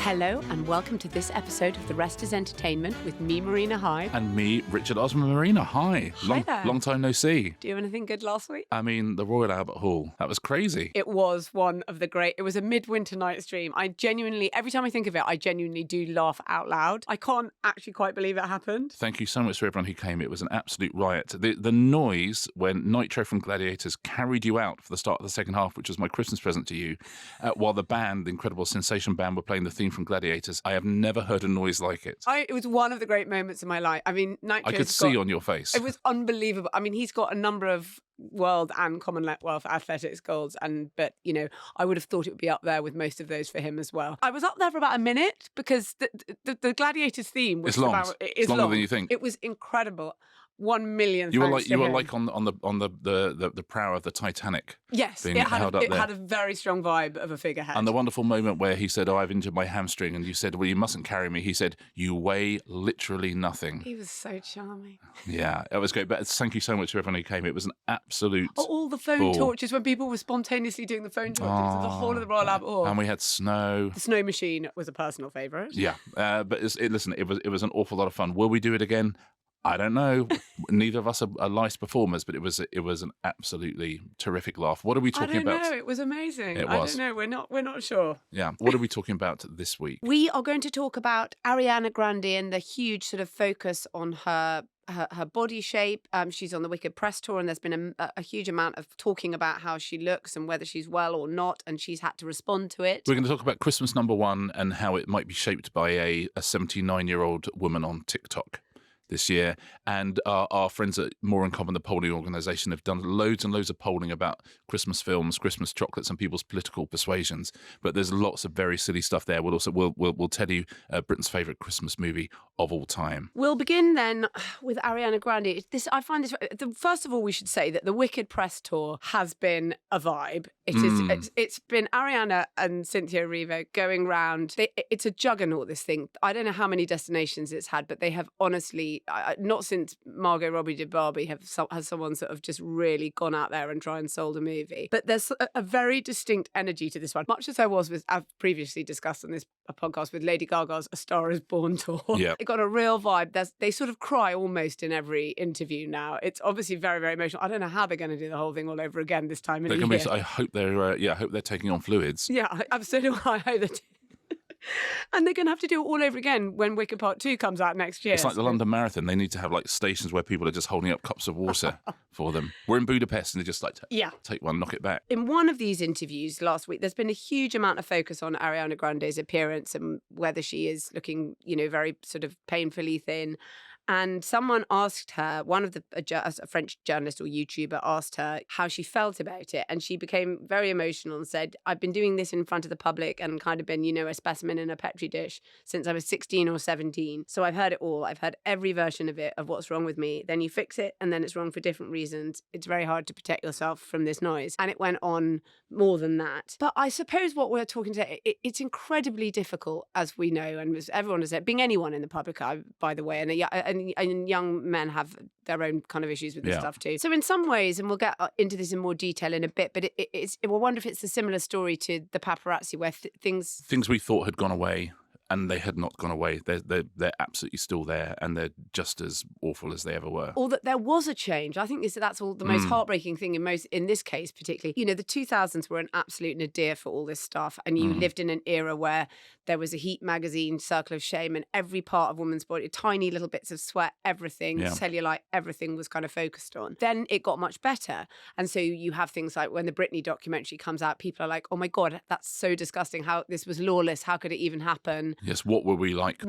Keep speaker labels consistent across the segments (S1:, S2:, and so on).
S1: Hello and welcome to this episode of The Rest is Entertainment with me, Marina. Hi.
S2: And me, Richard Osman. Marina, hi.
S1: Hi there.
S2: Long time no see.
S1: Do you have anything good last week?
S2: I mean, the Royal Albert Hall. That was crazy.
S1: It was one of the great... It was a midwinter night's dream. I genuinely, every time I think of it, I genuinely do laugh out loud. I can't actually quite believe it happened.
S2: Thank you so much for everyone who came. It was an absolute riot. The noise when Nitro from Gladiators carried you out for the start of the second half, which was my Christmas present to you, while the band, the incredible Sensation Band, were playing the theme from Gladiators. I have never heard a noise like it.
S1: It was one of the great moments of my life. I mean, Nitro's
S2: I could see on your face.
S1: It was unbelievable. I mean, he's got a number of world and Commonwealth athletics golds, but you know, I would have thought it would be up there with most of those for him as well. I was up there for about a minute because the Gladiators theme was
S2: it's longer than you think.
S1: It was incredible. 1 million.
S2: You were like on the prow of the Titanic.
S1: Yes, it had a very strong vibe of a figurehead.
S2: And the wonderful moment where he said, "Oh, I've injured my hamstring," and you said, "Well, you mustn't carry me." He said, "You weigh literally nothing."
S1: He was so charming.
S2: Yeah, it was great. But thank you so much to everyone who came. It was an absolute.
S1: All the phone torches when people were spontaneously doing the phone torches, the whole of the Royal Albert Hall.
S2: And we had snow.
S1: The snow machine was a personal favourite.
S2: Yeah, but listen, it was an awful lot of fun. Will we do it again? I don't know. Neither of us are lice performers, but it was an absolutely terrific laugh. What are we talking about?
S1: I don't know. It was amazing.
S2: It was.
S1: I don't know. We're not sure.
S2: Yeah. What are we talking about this week?
S1: We are going to talk about Ariana Grande and the huge sort of focus on her body shape. She's on the Wicked press tour, and there's been a huge amount of talking about how she looks and whether she's well or not, and she's had to respond to it.
S2: We're going to talk about Christmas #1 and how it might be shaped by a 79-year-old woman on TikTok this year. And our friends at More in Common, the polling organisation, have done loads and loads of polling about Christmas films, Christmas chocolates, and people's political persuasions. But there's lots of very silly stuff there. We'll tell you Britain's favourite Christmas movie of all time. We'll begin then with Ariana Grande. I find this. First of all, we should say that the Wicked press tour has been a vibe.
S1: It's been Ariana and Cynthia Erivo going round. It's a juggernaut, this thing. I don't know how many destinations it's had, but they have honestly, not since Margot Robbie did Barbie has someone sort of just really gone out there and tried and sold a movie. But there's a very distinct energy to this one, much as there was with, I've previously discussed on this podcast with Lady Gaga's A Star Is Born tour.
S2: Yeah.
S1: It got a real vibe. They sort of cry almost in every interview now. It's obviously very, very emotional. I don't know how they're going to do the whole thing all over again this time in the year.
S2: I hope they're taking on fluids.
S1: Yeah, absolutely. I hope they do. And they're going to have to do it all over again when Wicked Part 2 comes out next year.
S2: It's like the London Marathon. They need to have like stations where people are just holding up cups of water for them. We're in Budapest and they're just like, take one, knock it back.
S1: In one of these interviews last week, there's been a huge amount of focus on Ariana Grande's appearance and whether she is looking, very sort of painfully thin. And someone asked her, a French journalist or YouTuber asked her how she felt about it. And she became very emotional and said, "I've been doing this in front of the public and kind of been, a specimen in a Petri dish since I was 16 or 17. So I've heard it all. I've heard every version of it, of what's wrong with me. Then you fix it and then it's wrong for different reasons. It's very hard to protect yourself from this noise." And it went on more than that. But I suppose what we're talking today, it's incredibly difficult, as we know, and as everyone has said, being anyone in the public eye, by the way, and young men have their own kind of issues with this stuff too. So in some ways, and we'll get into this in more detail in a bit, but we'll wonder if it's a similar story to the paparazzi where things
S2: we thought had gone away. And they had not gone away. They're absolutely still there, and they're just as awful as they ever were.
S1: Or that there was a change. I think that's all the most heartbreaking thing in this case particularly. The 2000s were an absolute nadir for all this stuff, and you lived in an era where there was a Heat magazine, Circle of Shame, and every part of woman's body, tiny little bits of sweat, everything, cellulite, everything was kind of focused on. Then it got much better, and so you have things like when the Britney documentary comes out, people are like, "Oh my God, that's so disgusting! How this was lawless? How could it even happen?"
S2: Yes, what were we like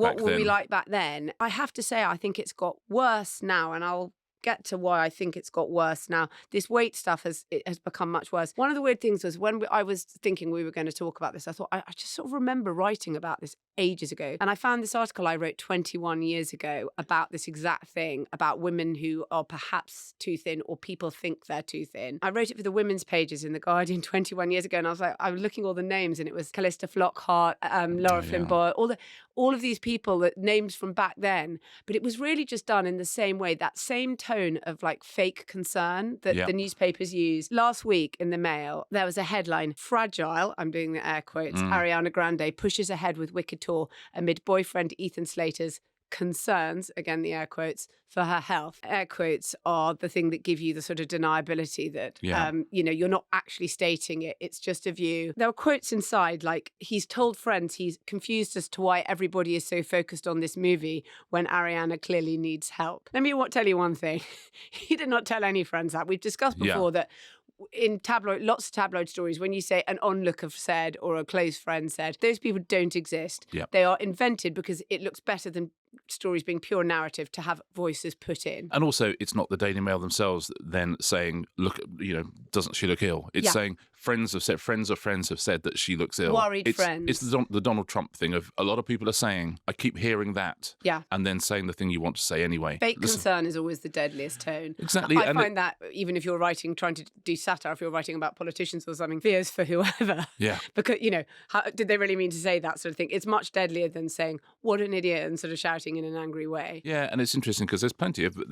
S2: back then?
S1: I have to say, I think it's got worse now, and I'll get to why I think it's got worse now. This weight stuff has become much worse. One of the weird things was when I was thinking we were going to talk about this, I thought I just sort of remember writing about this ages ago. And I found this article I wrote 21 years ago about this exact thing, about women who are perhaps too thin or people think they're too thin. I wrote it for the women's pages in The Guardian 21 years ago, and I was looking all the names, and it was Callista Flockhart, Laura Flynn Boyle, all of these people, that names from back then, but it was really just done in the same way, that same tone of like fake concern that
S2: Yeah.
S1: the newspapers use. Last week in the Mail, there was a headline, "Fragile," I'm doing the air quotes, "Ariana Grande pushes ahead with Wicked Tour amid boyfriend Ethan Slater's concerns," again the air quotes, "for her health." Air quotes are the thing that give you the sort of deniability that,
S2: Yeah.
S1: you're not actually stating it. It's just a view. There were quotes inside, like, he's told friends he's confused as to why everybody is so focused on this movie when Ariana clearly needs help. Let me tell you one thing. He did not tell any friends that. We've discussed before that in lots of tabloid stories, when you say an onlooker said or a close friend said, those people don't exist.
S2: Yep.
S1: They are invented because it looks better than stories being pure narrative to have voices put in.
S2: And also, it's not the Daily Mail themselves then saying, look, doesn't she look ill? It's saying friends of friends have said that she looks ill.
S1: Worried friends.
S2: It's the Donald Trump thing of a lot of people are saying, I keep hearing that.
S1: Yeah.
S2: And then saying the thing you want to say anyway.
S1: Fake concern is always the deadliest tone.
S2: Exactly.
S1: I find that even if you're trying to do satire, if you're writing about politicians or something, fears for whoever.
S2: Yeah.
S1: Because, how, did they really mean to say that sort of thing? It's much deadlier than saying, what an idiot, and sort of shouting in an angry way.
S2: Yeah, and it's interesting because there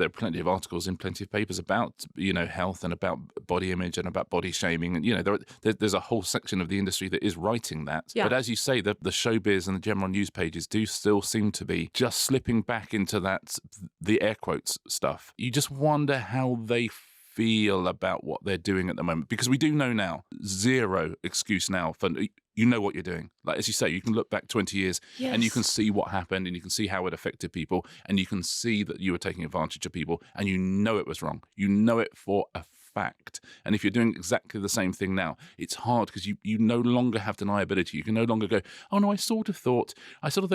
S2: are plenty of articles in plenty of papers about health and about body image and about body shaming, and there's a whole section of the industry that is writing that.
S1: Yeah.
S2: But as you say, the showbiz and the general news pages do still seem to be just slipping back into the air quotes stuff. You just wonder how they feel about what they're doing at the moment, because we do know now, zero excuse now for what you're doing. Like, as you say, you can look back 20 years and you can see what happened and you can see how it affected people and you can see that you were taking advantage of people and it was wrong. You know it for a fact. And if you're doing exactly the same thing now, it's hard because you no longer have deniability. You can no longer go, oh no, I sort of thought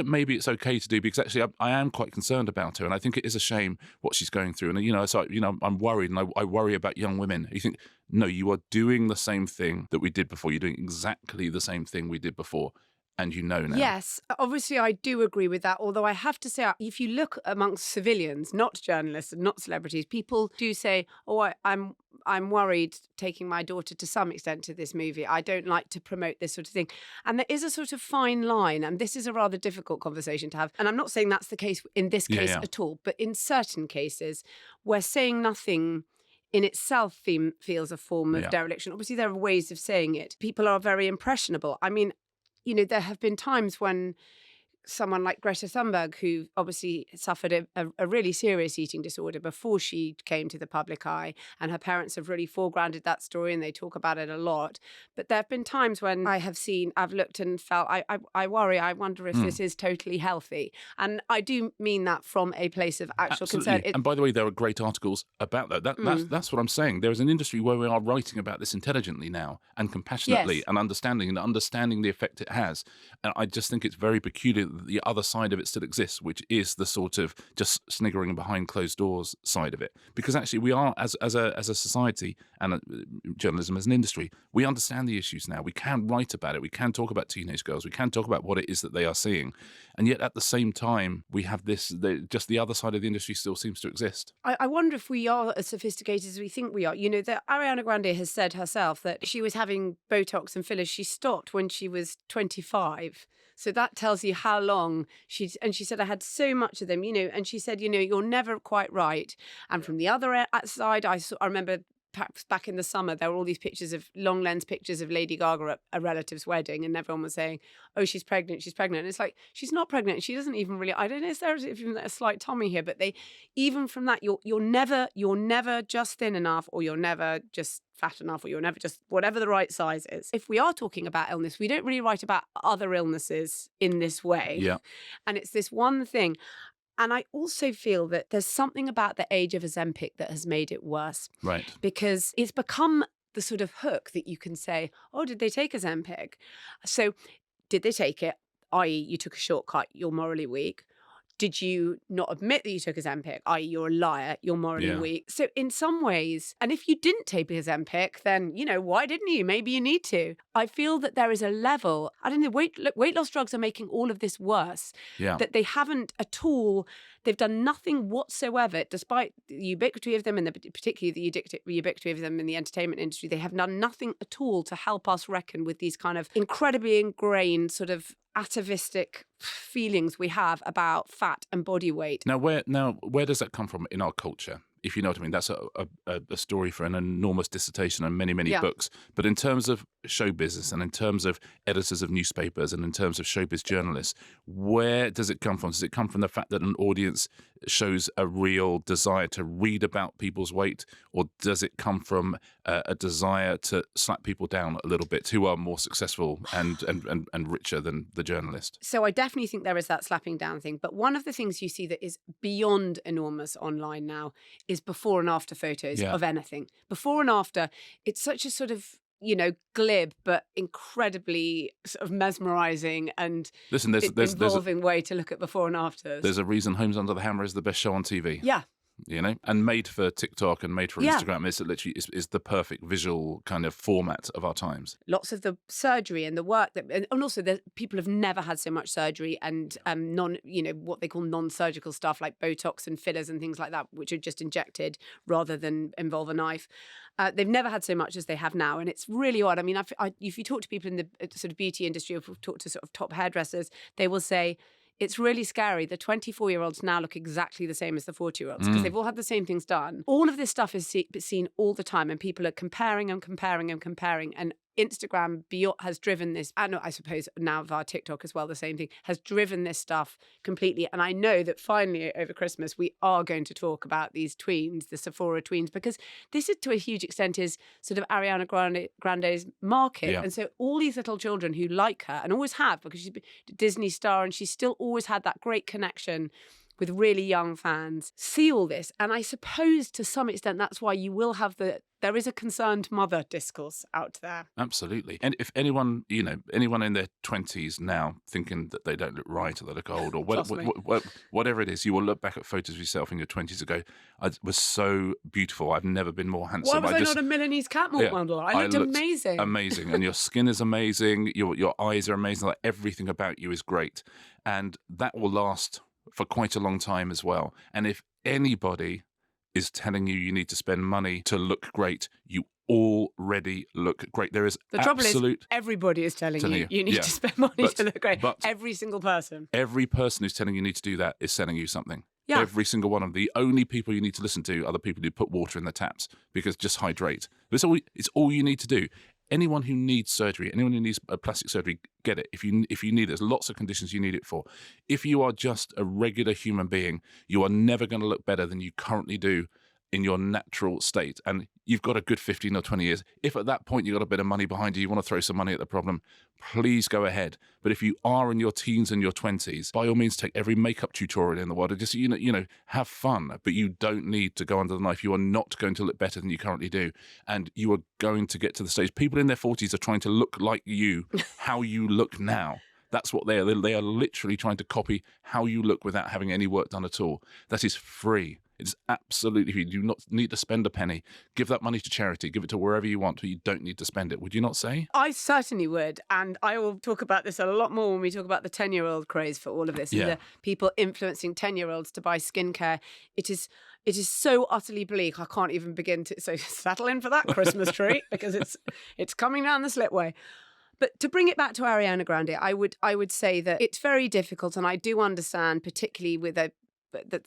S2: maybe it's okay to do, because actually I am quite concerned about her and I think it is a shame what she's going through. And I'm worried, and I worry about young women. You think, no, you are doing the same thing that we did before. You're doing exactly the same thing we did before. And now.
S1: Yes, obviously I do agree with that. Although I have to say, if you look amongst civilians, not journalists and not celebrities, people do say, oh, I'm worried taking my daughter to some extent to this movie. I don't like to promote this sort of thing. And there is a sort of fine line. And this is a rather difficult conversation to have. And I'm not saying that's the case in this case at all. But in certain cases where saying nothing in itself feels a form of dereliction. Obviously, there are ways of saying it. People are very impressionable. I mean, there have been times when someone like Greta Thunberg, who obviously suffered a really serious eating disorder before she came to the public eye, and her parents have really foregrounded that story and they talk about it a lot. But there have been times when I've looked and felt, I worry, I wonder if this is totally healthy. And I do mean that from a place of actual concern.
S2: And by the way, there are great articles about that. That's what I'm saying. There is an industry where we are writing about this intelligently now and compassionately and understanding the effect it has. And I just think it's very peculiar that the other side of it still exists, which is the sort of just sniggering behind closed doors side of it. Because actually we are, as a society and journalism as an industry, we understand the issues now. We can write about it. We can talk about teenage girls. We can talk about what it is that they are seeing. And yet at the same time, we have just the other side of the industry still seems to exist.
S1: I wonder if we are as sophisticated as we think we are. That Ariana Grande has said herself that she was having Botox and fillers. She stopped when she was 25. So that tells you how long she said, I had so much of them, and she said, you're never quite right. And from the other side, I remember perhaps back in the summer, there were all these long lens pictures of Lady Gaga at a relative's wedding, and everyone was saying, oh, she's pregnant. And it's like, she's not pregnant. She doesn't even really, I don't know, is there even a slight tummy here? But even from that, you're never just thin enough, or you're never just fat enough, or you're never just whatever the right size is. If we are talking about illness, we don't really write about other illnesses in this way.
S2: Yeah.
S1: And it's this one thing. And I also feel that there's something about the age of Ozempic that has made it worse.
S2: Right.
S1: Because it's become the sort of hook that you can say, oh, did they take Ozempic? So did they take it? I.e., you took a shortcut, you're morally weak. Did you not admit that you took Ozempic? I.e., you're a liar, you're morally weak. So in some ways, and if you didn't take Ozempic, then, why didn't you? Maybe you need to. I feel that there is a level, I don't know, weight loss drugs are making all of this worse.
S2: Yeah.
S1: That they haven't at all They've done nothing whatsoever, despite the ubiquity of them, and particularly the ubiquity of them in the entertainment industry. They have done nothing at all to help us reckon with these kind of incredibly ingrained sort of atavistic feelings we have about fat and body weight.
S2: Now, where does that come from in our culture? If you know what I mean, that's a story for an enormous dissertation and many, many books. But in terms of show business and in terms of editors of newspapers and in terms of showbiz journalists, where does it come from? Does it come from the fact that an audience shows a real desire to read about people's weight, or does it come from a desire to slap people down a little bit who are more successful and richer than the journalist?
S1: So I definitely think there is that slapping down thing. But one of the things you see that is beyond enormous online now is before and after photos of anything. Before and after, it's such a sort of, glib but incredibly sort of mesmerising and involving way to look at before and afters.
S2: There's a reason Homes Under the Hammer is the best show on TV.
S1: Yeah.
S2: And made for TikTok and made for Instagram. It's literally is the perfect visual kind of format of our times.
S1: Lots of the surgery and the work and also people have never had so much surgery and what they call non-surgical stuff like Botox and fillers and things like that, which are just injected rather than involve a knife. They've never had so much as they have now, and it's really odd. I mean, if you talk to people in the sort of beauty industry, or talk to sort of top hairdressers, they will say, it's really scary. The 24-year-olds now look exactly the same as the 40-year-olds because they've all had the same things done. All of this stuff is seen all the time, and people are comparing and comparing and comparing. And Instagram has driven this, and I suppose now via TikTok as well, the same thing, has driven this stuff completely. And I know that finally over Christmas, we are going to talk about these tweens, the Sephora tweens, because this is to a huge extent is sort of Ariana Grande's market. Yeah. And so all these little children who like her and always have, because she's a Disney star and she's still always had that great connection with really young fans, see all this. And I suppose to some extent that's why you will have there is a concerned mother discourse out there.
S2: Absolutely. And if anyone in their 20s now thinking that they don't look right or they look old or whatever it is, you will look back at photos of yourself in your 20s and go, I was so beautiful. I've never been more handsome.
S1: Why was I not a Milanese catwalk model? I looked amazing.
S2: Amazing. And your skin is amazing. Your eyes are amazing. Like everything about you is great. And that will last for quite a long time as well. And if anybody is telling you need to spend money to look great, you already look great. There is
S1: the trouble is everybody is telling you need to spend money to look great. But every single person.
S2: Every person who's telling you need to do that is selling you something.
S1: Yeah.
S2: Every single one of them. The only people you need to listen to are the people who put water in the taps, because just hydrate. It's all you need to do. Anyone who needs surgery, anyone who needs a plastic surgery, get it. If you need it, there's lots of conditions you need it for. If you are just a regular human being, you are never going to look better than you currently do in your natural state. And you've got a good 15 or 20 years. If at that point you've got a bit of money behind you, you want to throw some money at the problem, please go ahead. But if you are in your teens and your 20s, by all means take every makeup tutorial in the world and just, have fun. But you don't need to go under the knife. You are not going to look better than you currently do. And you are going to get to the stage. People in their 40s are trying to look like you, how you look now. That's what they are. They are literally trying to copy how you look without having any work done at all. That is free. It's absolutely free. You do not need to spend a penny. Give that money to charity. Give it to wherever you want, but you don't need to spend it. Would you not say?
S1: I certainly would. And I will talk about this a lot more when we talk about the 10-year-old craze for all of this.
S2: Yeah.
S1: And the people influencing 10-year-olds to buy skincare. It is so utterly bleak. I can't even begin to settle in for that Christmas tree because it's coming down the slipway. But to bring it back to Ariana Grande, I would say that it's very difficult, and I do understand, particularly with the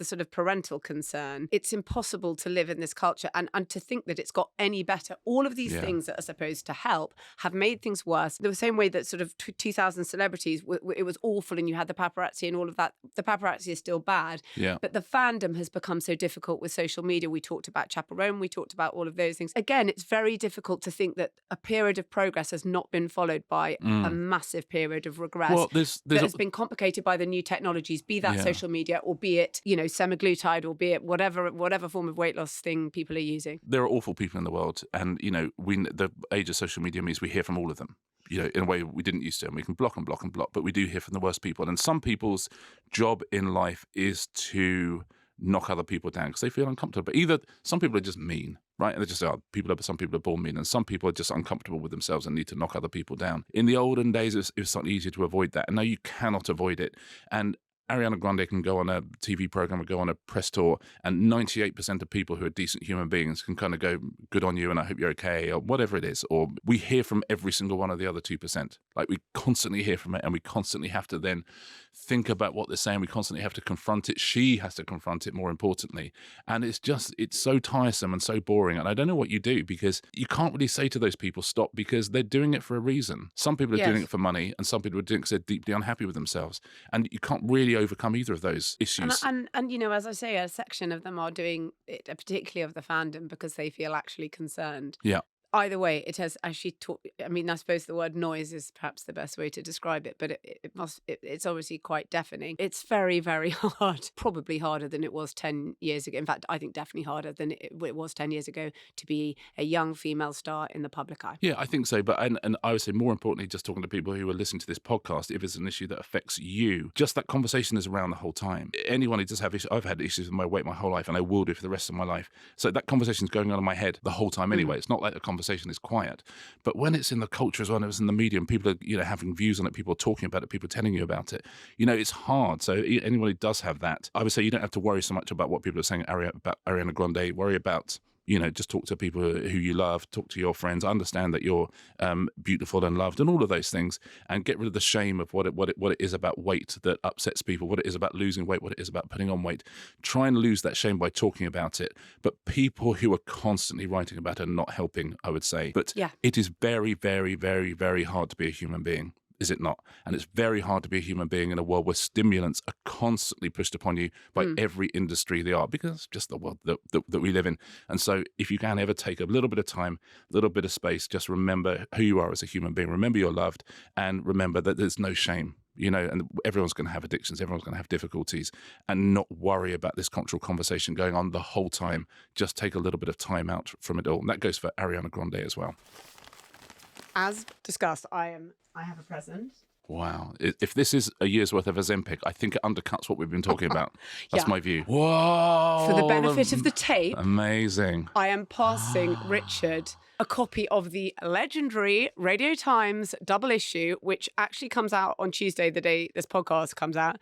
S1: sort of parental concern, it's impossible to live in this culture and to think that it's got any better. All of these things that are supposed to help have made things worse. The same way that sort of 2000 celebrities, it was awful and you had the paparazzi and all of that. The paparazzi is still bad.
S2: Yeah.
S1: But the fandom has become so difficult with social media. We talked about Chaperone. We talked about all of those things. Again, it's very difficult to think that a period of progress has not been followed by a massive period of regress.
S2: Well,
S1: that has been complicated by the new technologies, be that social media or be it semaglutide, or be it whatever form of weight loss thing people are using.
S2: There are awful people in the world, and the age of social media means we hear from all of them. In a way we didn't used to, and we can block and block and block, but we do hear from the worst people. And some people's job in life is to knock other people down because they feel uncomfortable. But either some people are just mean, right? And they just say, some people are born mean, and some people are just uncomfortable with themselves and need to knock other people down. In the olden days, it was slightly easier to avoid that, and now you cannot avoid it. And Ariana Grande can go on a TV program or go on a press tour, and 98% of people who are decent human beings can kind of go, good on you, and I hope you're okay, or whatever it is. Or we hear from every single one of the other 2%. Like, we constantly hear from it, and we constantly have to then think about what they're saying. We constantly have to confront it. She has to confront it, more importantly. And it's so tiresome and so boring. And I don't know what you do, because you can't really say to those people, stop, because they're doing it for a reason. Some people are doing it for money, and some people are doing it because they're deeply unhappy with themselves. And you can't really overcome either of those issues.
S1: And as I say, a section of them are doing it, particularly of the fandom, because they feel actually concerned.
S2: Yeah.
S1: Either way, it has actually taught. I mean, I suppose the word noise is perhaps the best way to describe it, but it's obviously quite deafening. It's very, very hard, probably harder than it was 10 years ago. In fact, I think definitely harder than it was 10 years ago to be a young female star in the public eye.
S2: Yeah, I think so. But and I would say, more importantly, just talking to people who are listening to this podcast, if it's an issue that affects you, just that conversation is around the whole time. Anyone who does have issues, I've had issues with my weight my whole life, and I will do for the rest of my life. So that conversation is going on in my head the whole time anyway. It's not like the conversation is quiet. But when it's in the culture as well, and it's in the media, and people are having views on it, people are talking about it, people are telling you about it, it's hard. So anyone who does have that, I would say you don't have to worry so much about what people are saying about Ariana Grande. Worry about, just talk to people who you love, talk to your friends, understand that you're beautiful and loved, and all of those things, and get rid of the shame of what it is about weight that upsets people, what it is about losing weight, what it is about putting on weight. Try and lose that shame by talking about it. But people who are constantly writing about it are not helping, I would say. But it is very, very, very, very hard to be a human being. Is it not? And it's very hard to be a human being in a world where stimulants are constantly pushed upon you by every industry they are, because it's just the world that we live in. And so if you can ever take a little bit of time, a little bit of space, just remember who you are as a human being. Remember you're loved, and remember that there's no shame. And everyone's going to have addictions, everyone's going to have difficulties, and not worry about this cultural conversation going on the whole time. Just take a little bit of time out from it all. And that goes for Ariana Grande as well.
S1: As discussed, I have a present.
S2: Wow. If this is a year's worth of Ozempic, I think it undercuts what we've been talking about. That's my view. Whoa.
S1: For the benefit of the tape.
S2: Amazing.
S1: I am passing Richard a copy of the legendary Radio Times double issue, which actually comes out on Tuesday, the day this podcast comes out,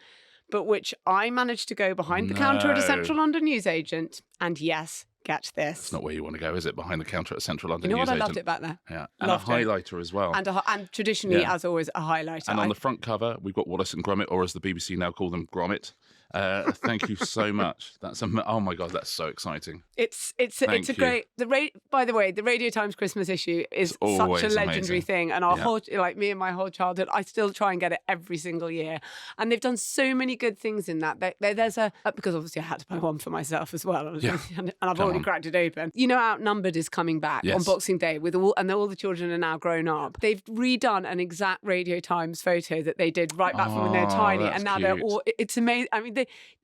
S1: but which I managed to go behind the counter at a Central London newsagent. And yes, get this.
S2: It's not where you want to go, is it? Behind the counter at Central London.
S1: You know what?
S2: Newsagent.
S1: I loved it back there.
S2: Yeah, and a highlighter as well.
S1: And traditionally, as always, a highlighter.
S2: And on the front cover, we've got Wallace and Gromit, or as the BBC now call them, Gromit. Thank you so much. Oh my God, that's so exciting.
S1: It's a great. By the way, the Radio Times Christmas issue is such a legendary thing, and me and my whole childhood, I still try and get it every single year. And they've done so many good things in that. There's because obviously I had to buy one for myself as well, and I've already cracked it open. Outnumbered is coming back on Boxing Day and all the children are now grown up. They've redone an exact Radio Times photo that they did right back from when they were tiny, and now they're all. It's amazing. I mean,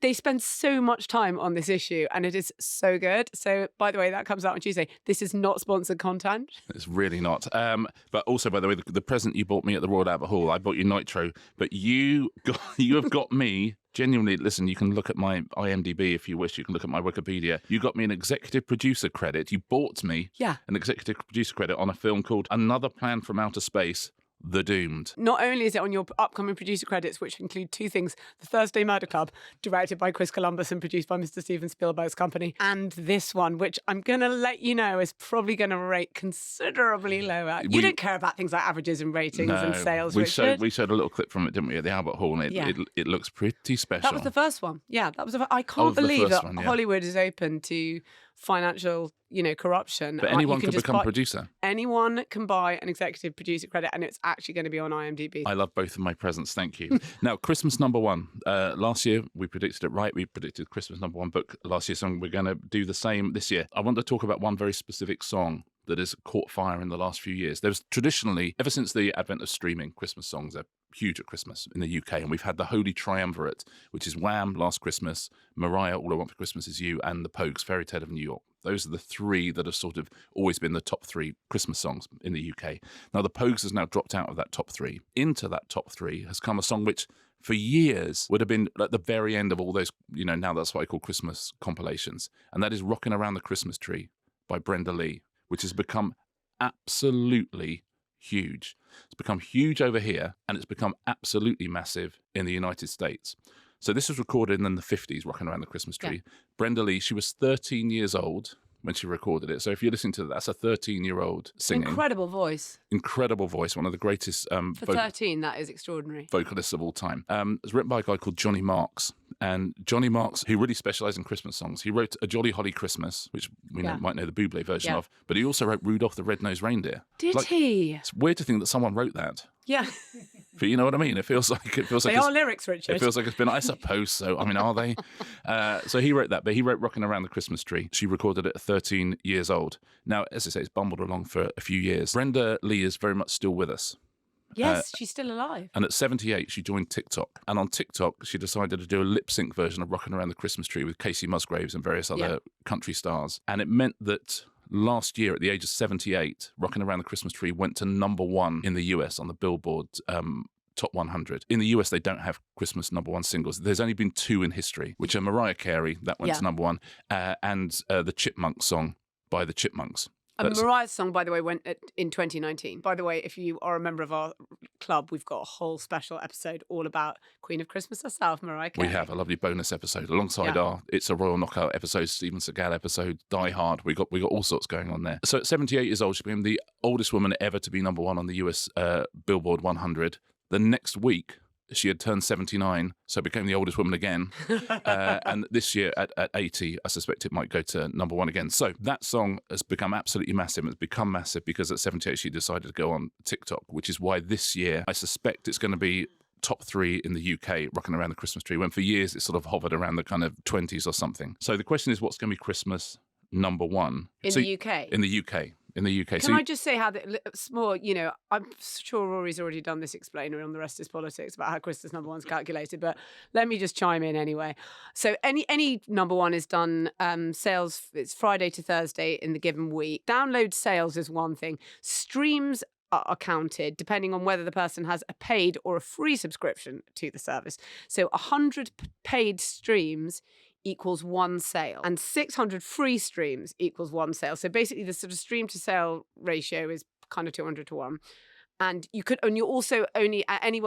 S1: they spend so much time on this issue, and it is so good. So, by the way, that comes out on Tuesday. This is not sponsored content.
S2: It's really not. But also, by the way, the present you bought me at the Royal Albert Hall, I bought you Nitro, but you have got me. Genuinely, listen, you can look at my IMDb if you wish. You can look at my Wikipedia. You got me an executive producer credit. You bought me an executive producer credit on a film called Another Plan from Outer Space, The Doomed.
S1: Not only is it on your upcoming producer credits, which include two things: The Thursday Murder Club, directed by Chris Columbus and produced by Mr. Steven Spielberg's company, and this one, which I'm going to let you know is probably going to rate considerably lower. You don't care about things like averages and ratings and sales, Richard.
S2: We showed a little clip from it, didn't we, at the Albert Hall, and it looks pretty special.
S1: That was the first one. Yeah, that was. I can't believe that Hollywood is open to financial, corruption.
S2: But anyone can become a producer.
S1: Anyone can buy an executive producer credit, and it's actually going to be on IMDb.
S2: I love both of my presents. Thank you. Now, Christmas number one. Last year, we predicted it right. We predicted Christmas number one book last year, so we're going to do the same this year. I want to talk about one very specific song that has caught fire in the last few years. There's traditionally, ever since the advent of streaming, Christmas songs are huge at Christmas in the UK, and we've had the Holy Triumvirate, which is Wham! Last Christmas, Mariah, All I Want for Christmas Is You, and the Pogues, Fairy Tale of New York. Those are the three that have sort of always been the top three Christmas songs in the UK. Now, the Pogues has now dropped out of that top three. Into that top three has come a song which, for years, would have been at the very end of all those, now that's what I call Christmas compilations, and that is Rockin' Around the Christmas Tree by Brenda Lee, which has become absolutely huge. It's become huge over here, and it's become absolutely massive in the United States. So this was recorded in the 50s, Rocking Around the Christmas Tree. Brenda Lee, she was 13 years old when she recorded it. So if you're listening to that, that's a 13-year-old singing.
S1: Incredible voice.
S2: Incredible voice, one of the greatest
S1: For 13, that is extraordinary.
S2: vocalists of all time. It was written by a guy called Johnny Marks. And Johnny Marks, who really specialised in Christmas songs, he wrote A Jolly Holly Christmas, which we might know the Bublé version of, but he also wrote Rudolph the Red-Nosed Reindeer.
S1: Did he?
S2: It's weird to think that someone wrote that.
S1: Yeah.
S2: But you know what I mean? It feels like
S1: They are lyrics, Richard.
S2: It feels like it's been. I suppose so. I mean, are they? So he wrote that, but he wrote "Rocking Around the Christmas Tree." She recorded it at 13 years old. Now, as I say, it's bumbled along for a few years. Brenda Lee is very much still with us.
S1: Yes, she's still alive.
S2: And at 78, she joined TikTok. And on TikTok, she decided to do a lip sync version of "Rocking Around the Christmas Tree" with Casey Musgraves and various other country stars. And it meant that last year, at the age of 78, "Rocking Around the Christmas Tree" went to #1 in the US on the Billboard Top 100. In the US, they don't have Christmas #1 singles. There's only been 2 in history, which are Mariah Carey, that went to #1, and the Chipmunk song by the Chipmunks.
S1: Mariah's song, by the way, went in 2019. By the way, if you are a member of our club, we've got a whole special episode all about Queen of Christmas herself, Mariah Carey.
S2: We have a lovely bonus episode alongside our It's a Royal Knockout episode, Steven Seagal episode, Die Hard. We got all sorts going on there. So at 78 years old, she became the oldest woman ever to be #1 on the US Billboard 100. The next week, she had turned 79, so became the oldest woman again. And this year, at 80, I suspect it might go to #1 again. So that song has become absolutely massive. It's become massive because at 78, she decided to go on TikTok, which is why this year, I suspect it's going to be top 3 in the UK, Rocking Around the Christmas Tree, when for years it sort of hovered around the kind of 20s or something. So the question is, what's going to be Christmas #1?
S1: In the UK?
S2: In the UK. In the UK.
S1: Can I just say how small, I'm sure Rory's already done this explainer on The Rest is Politics about how Christmas #1's calculated, but let me just chime in anyway. So any #1 is done, sales, it's Friday to Thursday in the given week. Download sales is one thing. Streams are counted depending on whether the person has a paid or a free subscription to the service. So 100 paid streams equals 1 sale, and 600 free streams equals 1 sale. So basically the sort of stream to sale ratio is kind of 200 to 1. And you're also only at any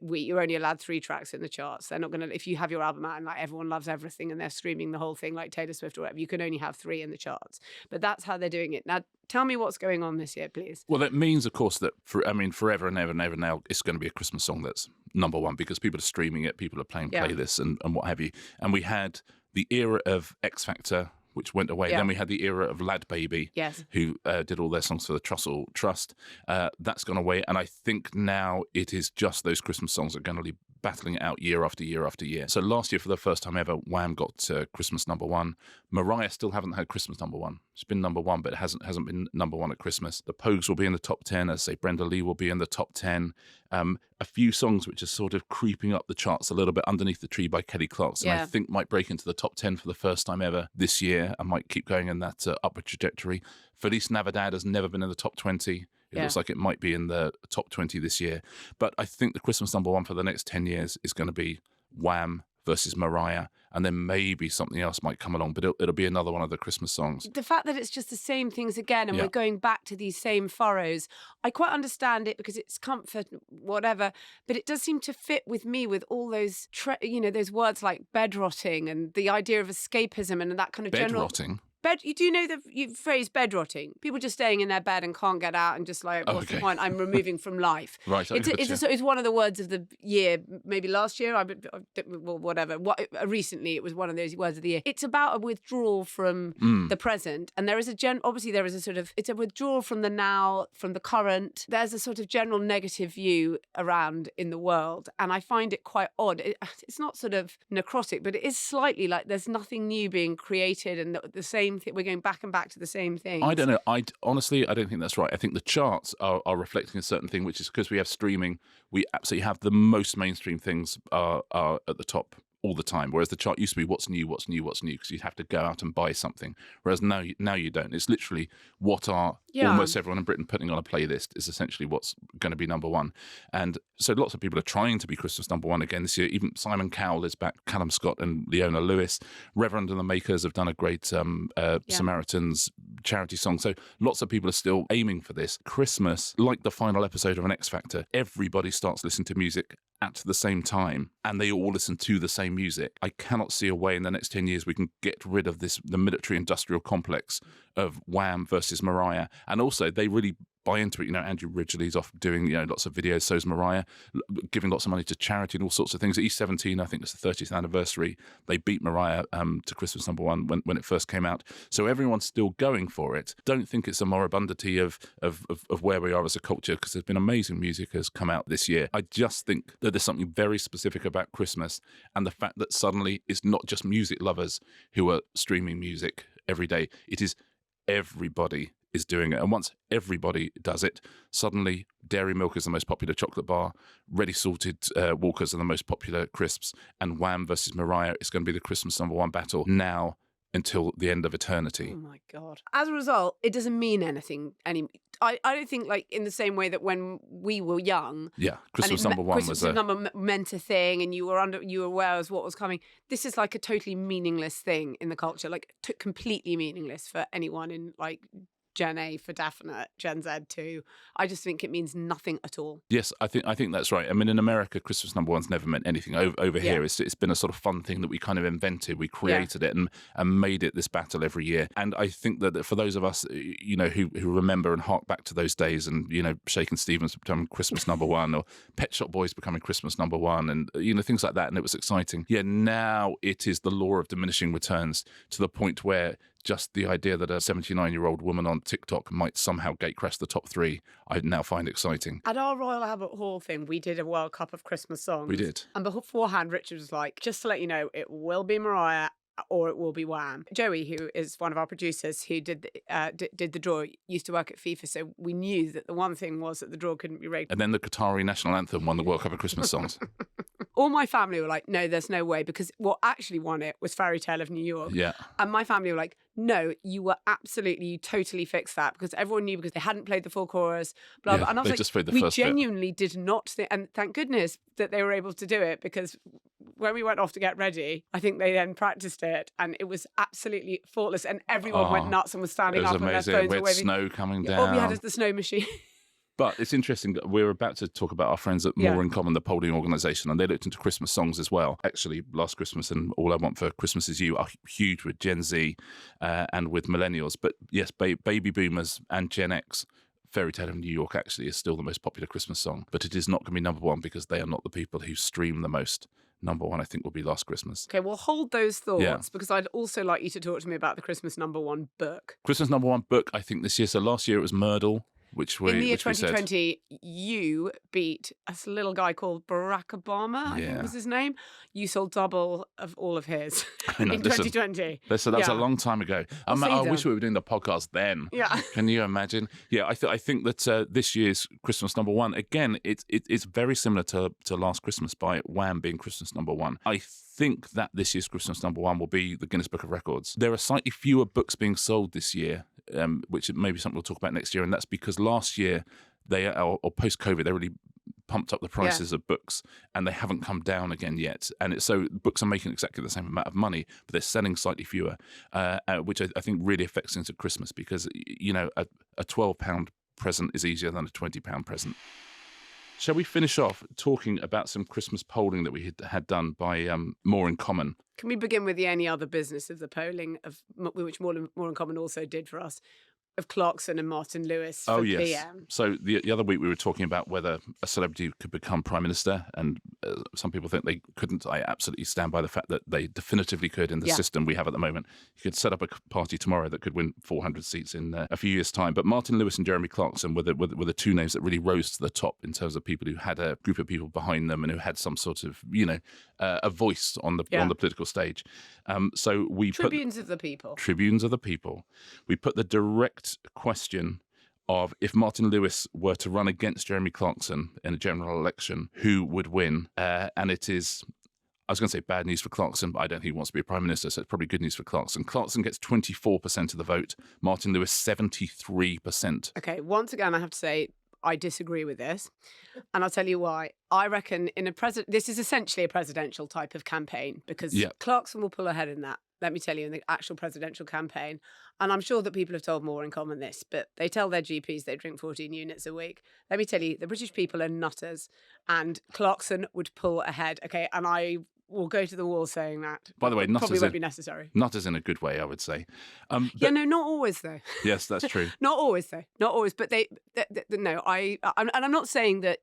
S1: week, you're only allowed 3 tracks in the charts. They're not going to, if you have your album out and like everyone loves everything and they're streaming the whole thing like Taylor Swift or whatever, you can only have 3 in the charts. But that's how they're doing it. Now, tell me what's going on this year, please.
S2: Well, that means, of course, that forever and ever and ever now, it's going to be a Christmas song that's #1 because people are streaming it, people are playing playlists and what have you. And we had the era of X Factor, which went away. Then we had the era of Lad Baby, who did all their songs for the Trussell Trust. That's gone away. And I think now it is just those Christmas songs that are going to be battling it out year after year after year. So last year, for the first time ever, Wham got Christmas #1. Mariah still haven't had Christmas #1. It's been #1, but it hasn't been #1 at Christmas. The Pogues will be in the top 10. As I say, Brenda Lee will be in the top 10. A few songs which are sort of creeping up the charts a little bit. Underneath the Tree by Kelly Clarkson, I think might break into the top 10 for the first time ever this year and might keep going in that upward trajectory. Feliz Navidad has never been in the top 20. It looks like it might be in the top 20 this year. But I think the Christmas #1 for the next 10 years is going to be Wham versus Mariah. And then maybe something else might come along, but it'll be another one of the Christmas songs.
S1: The fact that it's just the same things again and we're going back to these same furrows, I quite understand it because it's comfort, whatever, but it does seem to fit with me with all those, those words like bed rotting and the idea of escapism and that kind of
S2: Bed
S1: general...
S2: rotting?
S1: Do you know the phrase bed rotting? People just staying in their bed and can't get out and just like, what's the point? I'm removing from life.
S2: Right.
S1: It's one of the words of the year, maybe last year, whatever. Recently, it was one of those words of the year. It's about a withdrawal from the present. And there is obviously there is a sort of, it's a withdrawal from the now, from the current. There's a sort of general negative view around in the world. And I find it quite odd. It's not sort of necrotic, but it is slightly like there's nothing new being created and the same thing. We're going back and back to the same thing.
S2: I don't know. Honestly, I don't think that's right. I think the charts are reflecting a certain thing, which is because we have streaming, we absolutely have the most mainstream things are at the top all the time, whereas the chart used to be what's new, because you'd have to go out and buy something, whereas now you don't. It's literally what are almost everyone in Britain putting on a playlist is essentially what's going to be #1. And so lots of people are trying to be Christmas #1 again this year. Even Simon Cowell is back, Callum Scott and Leona Lewis. Reverend and the Makers have done a great Samaritans charity song. So lots of people are still aiming for this. Christmas, like the final episode of an X Factor, everybody starts listening to music at the same time and they all listen to the same music. I cannot see a way in the next 10 years we can get rid of the military industrial complex of Wham versus Mariah. And also they really buy into it. Andrew Ridgeley's off doing, lots of videos, so's Mariah, giving lots of money to charity and all sorts of things. At E17, I think it's the 30th anniversary, they beat Mariah to Christmas number one when it first came out. So everyone's still going for it. Don't think it's a moribundity of where we are as a culture, because there's been amazing music has come out this year. I just think that there's something very specific about Christmas and the fact that suddenly it's not just music lovers who are streaming music every day. It is everybody is doing it. And once everybody does it, suddenly Dairy Milk is the most popular chocolate bar, Ready Salted Walkers are the most popular crisps, and Wham versus Mariah is going to be the Christmas number one battle now until the end of eternity.
S1: Oh my God. As a result, it doesn't mean anything anymore. I don't think, like, in the same way that when we were young,
S2: Christmas number one
S1: Christmas number meant a thing, and you were aware of what was coming. This is like a totally meaningless thing in the culture, like completely meaningless for anyone in like Gen A for definite, Gen Z too. I just think it means nothing at all.
S2: Yes, I think that's right. I mean, in America, Christmas number one's never meant anything. Over here, it's been a sort of fun thing that we kind of invented. We created it and made it this battle every year. And I think that for those of us, who remember and hark back to those days, and Shakin' Stevens becoming Christmas number one, or Pet Shop Boys becoming Christmas number one, and things like that, and it was exciting. Yeah, now it is the law of diminishing returns, to the point where just the idea that a 79-year-old woman on TikTok might somehow gatecrash the top three, I now find exciting.
S1: At our Royal Albert Hall thing, we did a World Cup of Christmas songs.
S2: We did.
S1: And beforehand, Richard was like, just to let you know, it will be Mariah or it will be Wham. Joey, who is one of our producers who did the draw, used to work at FIFA, so we knew that the one thing was that the draw couldn't be rigged.
S2: And then the Qatari national anthem won the World Cup of Christmas songs.
S1: All my family were like, no, there's no way, because what actually won it was Fairy Tale of New York.
S2: Yeah.
S1: And my family were like, no, you totally fixed that, because everyone knew, because they hadn't played the full chorus, blah, blah. And I was
S2: they
S1: like,
S2: just played the
S1: we
S2: first bit.
S1: genuinely did not think, and thank goodness that they were able to do it, because when we went off to get ready, I think they then practiced it, and it was absolutely faultless, and everyone went nuts and was standing up
S2: amazing.
S1: and their phones
S2: We
S1: were
S2: had
S1: waving.
S2: snow coming down.
S1: All we had is the snow machine.
S2: But it's interesting that we're about to talk about our friends at More in Common, the polling organisation, and they looked into Christmas songs as well. Actually, Last Christmas and All I Want for Christmas Is You are huge with Gen Z and with millennials. But yes, baby boomers and Gen X, Fairy Tale of New York actually is still the most popular Christmas song. But it is not going to be number one, because they are not the people who stream the most. Number one, I think, will be Last Christmas.
S1: Okay, well, hold those thoughts, because I'd also like you to talk to me about the Christmas number one book.
S2: Christmas number one book, I think, this year. So last year it was Myrtle. In the year
S1: 2020, you beat a little guy called Barack Obama, I think was his name. You sold double of all of his in 2020.
S2: Listen, that was a long time ago. I wish we were doing the podcast then.
S1: Yeah.
S2: Can you imagine? Yeah, I think that this year's Christmas number one, again, it's very similar to Last Christmas by Wham being Christmas number one. I think that this year's Christmas number one will be the Guinness Book of Records. There are slightly fewer books being sold this year, which may be something we'll talk about next year, and that's because last year or post-COVID, they really pumped up the prices of books, and they haven't come down again yet. And so books are making exactly the same amount of money, but they're selling slightly fewer, which I think really affects things at Christmas, because a £12 present is easier than a £20 present. Shall we finish off talking about some Christmas polling that we had done by More in Common?
S1: Can we begin with the any other business of the polling, which More in Common also did for us, of Clarkson and Martin Lewis for PM?
S2: So the other week we were talking about whether a celebrity could become Prime Minister, and some people think they couldn't. I absolutely stand by the fact that they definitively could in the system we have at the moment. You could set up a party tomorrow that could win 400 seats in a few years' time. But Martin Lewis and Jeremy Clarkson were the two names that really rose to the top in terms of people who had a group of people behind them and who had some sort of, a voice on the political stage. So we
S1: Tribunes of the people.
S2: Tribunes of the people. We put the direct question of, if Martin Lewis were to run against Jeremy Clarkson in a general election, who would win? And it is, I was going to say bad news for Clarkson, but I don't think he wants to be a Prime Minister, so it's probably good news for Clarkson. Clarkson gets 24% of the vote, Martin Lewis 73%.
S1: Okay, once again, I have to say, I disagree with this. And I'll tell you why. I reckon this is essentially a presidential type of campaign because
S2: Yeah.
S1: Clarkson will pull ahead in that. Let me tell you, in the actual presidential campaign. And I'm sure that people have told More in Common this, but they tell their GPs they drink 14 units a week. Let me tell you, the British people are nutters, and Clarkson would pull ahead. Okay, and I will go to the wall saying that.
S2: By the way,
S1: probably won't be necessary.
S2: Nutters in a good way, I would say.
S1: Yeah, no, not always though.
S2: Yes, that's true.
S1: Not always though. Not always. But no. I'm not saying that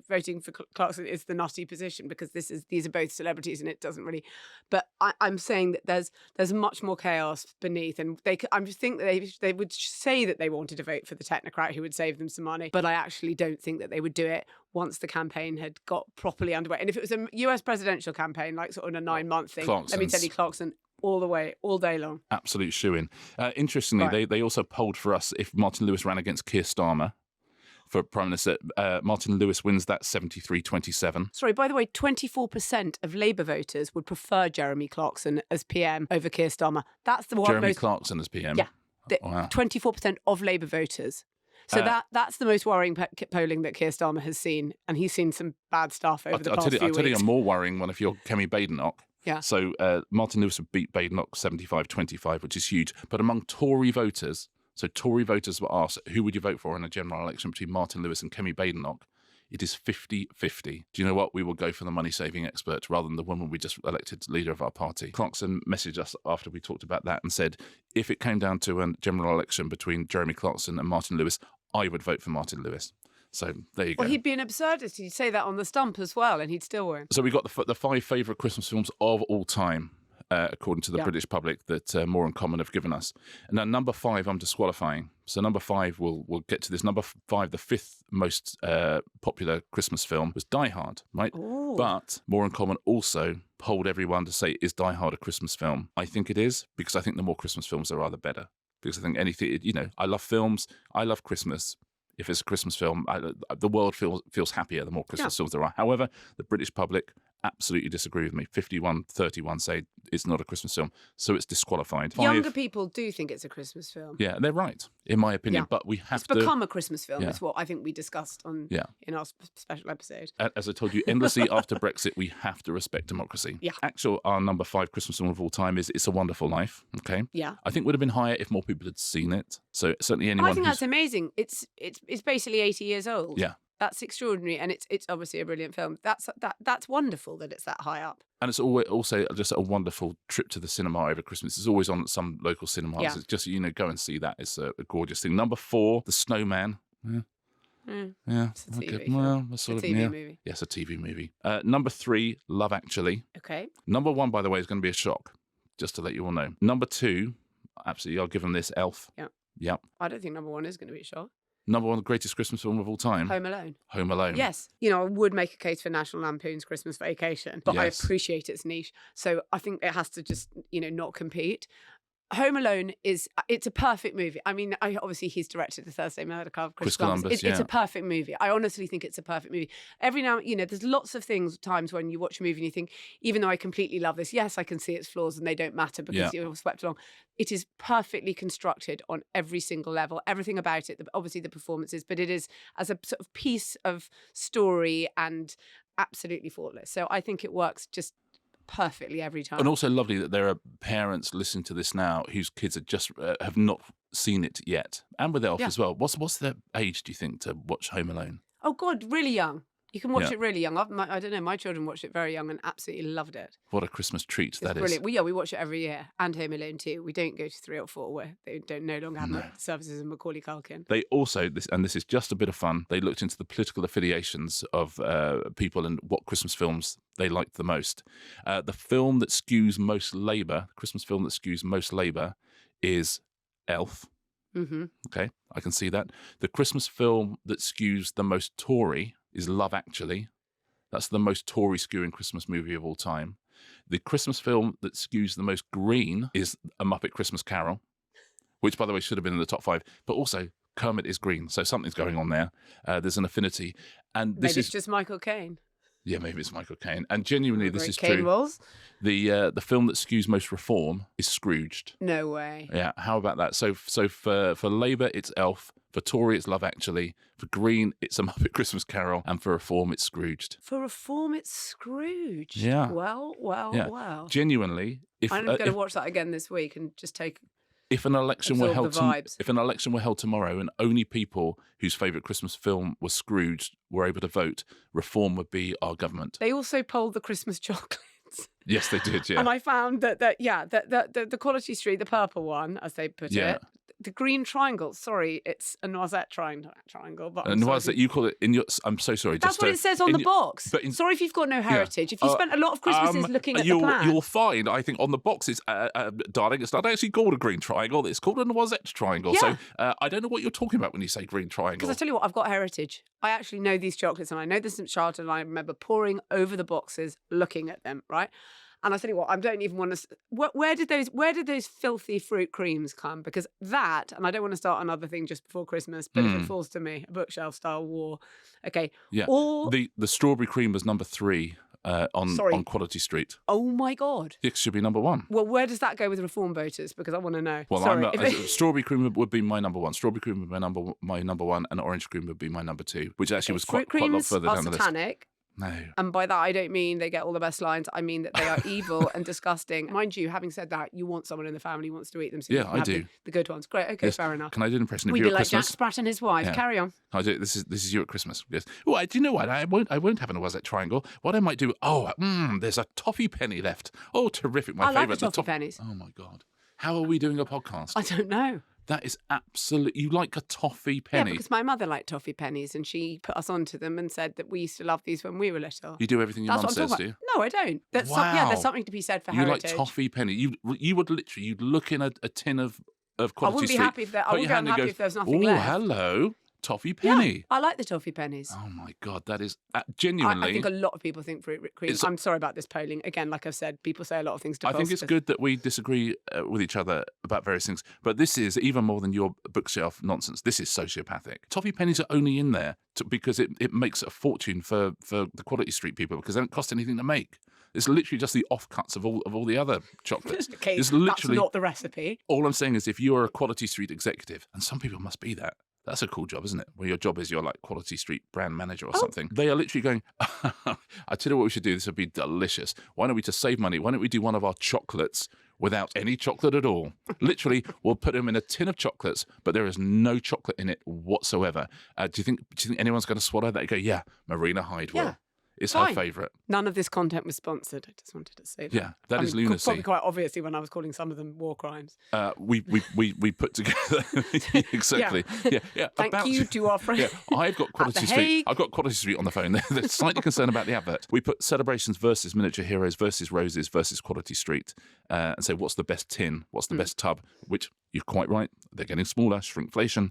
S1: voting for Clarkson is the nutty position because these are both celebrities and it doesn't really. But I'm saying that there's much more chaos beneath, and I just think that they would say that they wanted to vote for the technocrat who would save them some money, but I actually don't think that they would do it once the campaign had got properly underway. And if it was a US presidential campaign, like sort of a 9-month thing, let me tell you, Clarkson all the way, all day long.
S2: Absolute shoo-in. Interestingly,
S1: Right.
S2: they also polled for us if Martin Lewis ran against Keir Starmer for Prime Minister. Martin Lewis wins that 73-27.
S1: Sorry, by the way, 24% of Labour voters would prefer Jeremy Clarkson as PM over Keir Starmer. That's the one
S2: Jeremy Clarkson as PM?
S1: Yeah.
S2: Wow.
S1: 24% of Labour voters. So that's the most worrying polling that Keir Starmer has seen, and he's seen some bad stuff over the past few weeks.
S2: I'll tell you a more worrying one if you're Kemi Badenoch.
S1: Yeah.
S2: So Martin Lewis would beat Badenoch 75-25, which is huge. But among Tory voters, so Tory voters were asked, who would you vote for in a general election between Martin Lewis and Kemi Badenoch? It is 50-50. Do you know what? We will go for the money-saving expert rather than the woman we just elected leader of our party. Clarkson messaged us after we talked about that and said, if it came down to a general election between Jeremy Clarkson and Martin Lewis, I would vote for Martin Lewis. So there you go.
S1: Well, he'd be an absurdist. He'd say that on the stump as well, and he'd still win.
S2: So we got the 5 favourite Christmas films of all time, according to the British public that More in Common have given us. And now number 5, I'm disqualifying. So number 5, we'll get to this. Number 5, the 5th most popular Christmas film was Die Hard, right?
S1: Ooh.
S2: But More in Common also polled everyone to say, is Die Hard a Christmas film? I think it is, because I think the more Christmas films there are, the better. Because I think anything, I love films, I love Christmas. If it's a Christmas film, the world feels happier the more Christmas films there are. However, the British public absolutely disagree with me. 51-31 say it's not a Christmas film, so it's disqualified.
S1: Younger people do think it's a Christmas film.
S2: Yeah, they're right, in my opinion, but we have
S1: It's become a Christmas film. It's what I think we discussed in our special episode.
S2: As I told you, endlessly after Brexit, we have to respect democracy.
S1: Yeah.
S2: Our number 5 Christmas film of all time is It's a Wonderful Life, okay?
S1: Yeah.
S2: I think would have been higher if more people had seen it. So certainly anyone
S1: I think that's amazing. It's basically 80 years old.
S2: Yeah.
S1: That's extraordinary, and it's obviously a brilliant film. That's wonderful that it's that high up.
S2: And it's always also just a wonderful trip to the cinema over Christmas. It's always on at some local cinemas.
S1: Yeah.
S2: It's just, go and see that. It's a gorgeous thing. Number 4, The Snowman. Yeah.
S1: It's a TV film.
S2: Well,
S1: It's a TV movie.
S2: Yes, a TV movie. Number 3, Love Actually.
S1: Okay.
S2: Number 1, by the way, is going to be a shock, just to let you all know. Number 2, absolutely, I'll give them this, Elf.
S1: Yeah.
S2: Yep.
S1: I don't think number 1 is going to be a shock.
S2: Number 1, the greatest Christmas film of all time.
S1: Home Alone.
S2: Home Alone.
S1: Yes. I would make a case for National Lampoon's Christmas Vacation, but I
S2: Yes.
S1: appreciate its niche. So I think it has to just, not compete. Home Alone it's a perfect movie. I mean, obviously he's directed the Thursday Murder Club.
S2: Chris Columbus,
S1: It's a perfect movie. I honestly think it's a perfect movie. Every now, there's lots of times when you watch a movie and you think, even though I completely love this, yes, I can see its flaws and they don't matter because you're swept along. It is perfectly constructed on every single level, everything about it, obviously the performances, but it is as a sort of piece of story and absolutely faultless. So I think it works just perfectly every time.
S2: And also lovely that there are parents listening to this now whose kids have not seen it yet. And with Elf as well. What's their age, do you think, to watch Home Alone?
S1: Oh, God, really young. You can watch it really young. I don't know, my children watched it very young and absolutely loved it.
S2: What a Christmas treat that
S1: brilliant.
S2: is.
S1: Well, we watch it every year, and Home Alone too. We don't go to 3 or 4 where they don't no longer have the services of Macaulay Culkin.
S2: They also, this is just a bit of fun, they looked into the political affiliations of people and what Christmas films they liked the most. The film that skews most Labour, the Christmas film that skews most Labour is Elf.
S1: Mm-hmm.
S2: Okay, I can see that. The Christmas film that skews the most Tory is Love Actually. That's the most Tory skewing Christmas movie of all time. The Christmas film that skews the most green is A Muppet Christmas Carol, which, by the way, should have been in the top 5. But also, Kermit is green, so something's going on there. There's an affinity. And this
S1: Maybe it's just Michael Caine.
S2: Yeah, maybe it's Michael Caine. And genuinely, this is
S1: Caine
S2: true.
S1: rolls.
S2: The film that skews most reform is Scrooged.
S1: No way.
S2: Yeah, how about that? So for Labour, it's Elf. For Tory, it's Love Actually. For Green, it's A Muppet Christmas Carol. And for Reform, it's Scrooged.
S1: For Reform, it's Scrooge.
S2: Yeah.
S1: Well.
S2: Genuinely,
S1: I'm going to watch that again this week and just take.
S2: If an election were
S1: Absorb
S2: held
S1: the vibes.
S2: if an election were held tomorrow and only people whose favourite Christmas film was Scrooged were able to vote, Reform would be our government.
S1: They also polled the Christmas chocolates.
S2: Yes, they did. Yeah,
S1: And I found that the Quality Street, the purple one, as they put it, the green triangle. Sorry, it's a noisette triangle. But
S2: noisette, you call it in your. I'm so sorry.
S1: That's what it says on the box. Sorry if you've got no heritage. If you spent a lot of Christmases looking at the plan.
S2: You'll find, I think, on the box, it's, darling, it's not actually called a green triangle. It's called a noisette triangle.
S1: Yeah.
S2: So I don't know what you're talking about when you say green triangle.
S1: Because I tell you what, I've got heritage. I actually know these chocolates, and I know this from childhood, and I remember poring over the boxes, looking at them, right? And I tell you what, I don't even want to. Where did those filthy fruit creams come? Because that, and I don't want to start another thing just before Christmas, but if it falls to me, a bookshelf style war. Okay.
S2: Yeah. The strawberry cream was number 3 on Quality Street.
S1: Oh my God.
S2: It should be number 1.
S1: Well, where does that go with Reform voters? Because I want to know.
S2: Well,
S1: Sorry.
S2: strawberry cream would be my number 1. Strawberry cream would be my number 1, and orange cream would be my number 2, which actually was quite a lot further down the list.
S1: Satanic.
S2: No.
S1: And by that, I don't mean they get all the best lines. I mean that they are evil and disgusting. Mind you, having said that, you want someone in the family who wants to eat them. So you can
S2: I
S1: have
S2: do.
S1: The good ones. Great. Okay,
S2: Yes.
S1: fair enough.
S2: Can I do an impression of
S1: We'd
S2: you
S1: be
S2: at
S1: like
S2: Christmas?
S1: Jack Sprat and his wife.
S2: Yeah.
S1: Carry on.
S2: I do. This is you at Christmas. Yes. Oh, do you know what? I won't have a noisette triangle. What I might do? Oh, there's a toffee penny left. Oh, terrific! My
S1: I like
S2: favourite.
S1: the toffee pennies.
S2: Oh my God! How are we doing a podcast?
S1: I don't know.
S2: That is absolute. You like a toffee
S1: Yeah,
S2: penny?
S1: because my mother liked toffee pennies, and she put us onto them and said that we used to love these when we were little.
S2: You do everything your
S1: That's
S2: mum
S1: what I'm
S2: says,
S1: talking
S2: do you?
S1: about. No, I don't.
S2: Wow.
S1: There's something to be said for
S2: You
S1: heritage.
S2: like toffee penny? You would literally you'd look in a tin of Quality
S1: I wouldn't be
S2: Street,
S1: happy if there. I
S2: put
S1: wouldn't
S2: your
S1: be
S2: hand and
S1: unhappy
S2: go,
S1: if there was nothing
S2: oh,
S1: left.
S2: hello, toffee
S1: Yeah,
S2: penny.
S1: I like the toffee pennies.
S2: Oh my God, that is genuinely.
S1: I think a lot of people think fruit cream. I'm sorry about this polling. Again, like I've said, people say a lot of things to
S2: I think it's good that we disagree with each other about various things, but this is even more than your bookshelf nonsense. This is sociopathic. Toffee pennies are only in there because it makes a fortune for the Quality Street people because they don't cost anything to make. It's literally just the offcuts of all the other chocolates.
S1: Okay,
S2: it's literally,
S1: that's not the recipe.
S2: All I'm saying is if you are a Quality Street executive, and some people must be that, that's a cool job, isn't it? Where your job is you're like Quality Street brand manager or something. They are literally going, I tell you what we should do. This would be delicious. Why don't we just save money? Why don't we do one of our chocolates without any chocolate at all? Literally, we'll put them in a tin of chocolates, but there is no chocolate in it whatsoever. Do you think anyone's going to swallow that and go, yeah, Marina Hyde will?
S1: Yeah.
S2: It's
S1: Fine.
S2: her favourite.
S1: None of this content was sponsored. I just wanted to say that.
S2: Yeah, that is lunacy.
S1: Probably quite obviously when I was calling some of them war crimes.
S2: We put together exactly. Yeah.
S1: Thank you to our friend.
S2: Yeah, I've got Quality Street.
S1: Hague.
S2: I've got Quality Street on the phone. They're slightly concerned about the advert. We put celebrations versus miniature heroes versus roses versus Quality Street, and say what's the best tin, what's the best tub. Which you're quite right. They're getting smaller. Shrinkflation.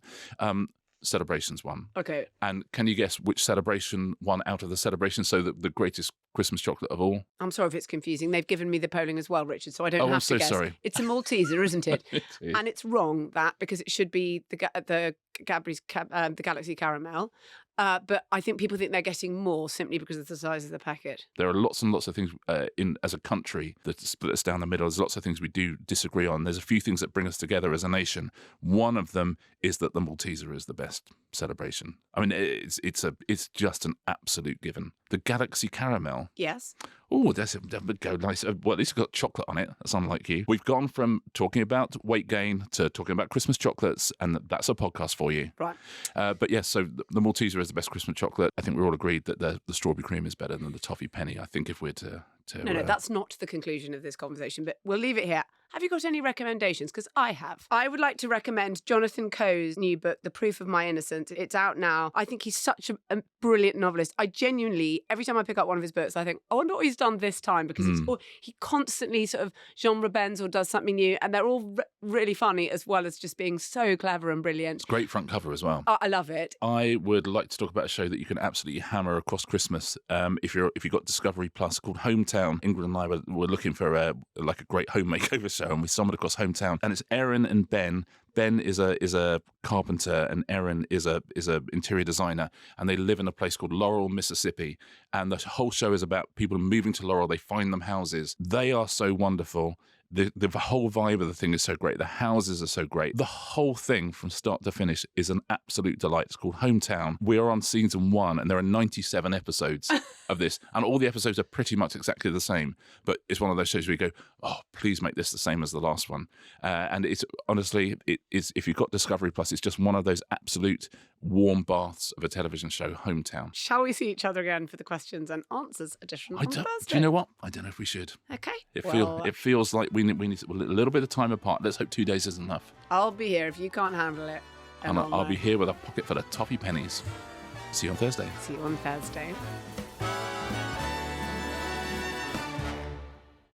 S2: Celebrations won.
S1: Okay.
S2: And can you guess which celebration won out of the celebration? So the greatest Christmas chocolate of all?
S1: I'm sorry if it's confusing. They've given me the polling as well, Richard, so I don't have
S2: I'm
S1: to
S2: so
S1: guess.
S2: sorry.
S1: It's a Malteser, isn't it?
S2: It is.
S1: And it's wrong because it should be the Galaxy Caramel. But I think people think they're getting more simply because of the size of the packet.
S2: There are lots and lots of things as a country that split us down the middle. There's lots of things we do disagree on. There's a few things that bring us together as a nation. One of them is that the Malteser is the best celebration. I mean, it's just an absolute given. The Galaxy Caramel.
S1: Yes.
S2: Oh, that would go nice. Well, at least it's got chocolate on it. That's unlike you. We've gone from talking about weight gain to talking about Christmas chocolates, and that's a podcast for you.
S1: Right.
S2: But yes, so the Malteser is the best Christmas chocolate. I think we're all agreed that the strawberry cream is better than the toffee penny. I think if we're to
S1: No, that's not the conclusion of this conversation, but we'll leave it here. Have you got any recommendations? Because I have. I would like to recommend Jonathan Coe's new book, The Proof of My Innocence. It's out now. I think he's such a brilliant novelist. I genuinely, every time I pick up one of his books, I think, I wonder what he's done this time, because he constantly sort of genre bends or does something new, and they're all really funny as well as just being so clever and brilliant.
S2: It's great front cover as well.
S1: I love it.
S2: I would like to talk about a show that you can absolutely hammer across Christmas. If you've got Discovery Plus, called Hometown. Ingrid and I were looking for a great home makeover show. show, and we stumbled across Hometown, and it's Erin and Ben. Ben is a carpenter, and Erin is a interior designer, and they live in a place called Laurel, Mississippi. And the whole show is about people moving to Laurel. They find them houses. They are so wonderful. The whole vibe of the thing is so great. The houses are so great. The whole thing from start to finish is an absolute delight. It's called Hometown. We are on season 1, and there are 97 episodes of this. And all the episodes are pretty much exactly the same. But it's one of those shows where you go, oh, please make this the same as the last one. And it's honestly, it is, if you've got Discovery Plus, it's just one of those absolute warm baths of a television show, Hometown.
S1: Shall we see each other again for the questions and answers edition on Thursday?
S2: Do you know what? I don't know if we should.
S1: Okay.
S2: It feels like we need a little bit of time apart. Let's hope 2 days is enough.
S1: I'll be here if you can't handle it.
S2: And I'll be here with a pocket full of toffee pennies. See you on Thursday.
S1: See you on Thursday.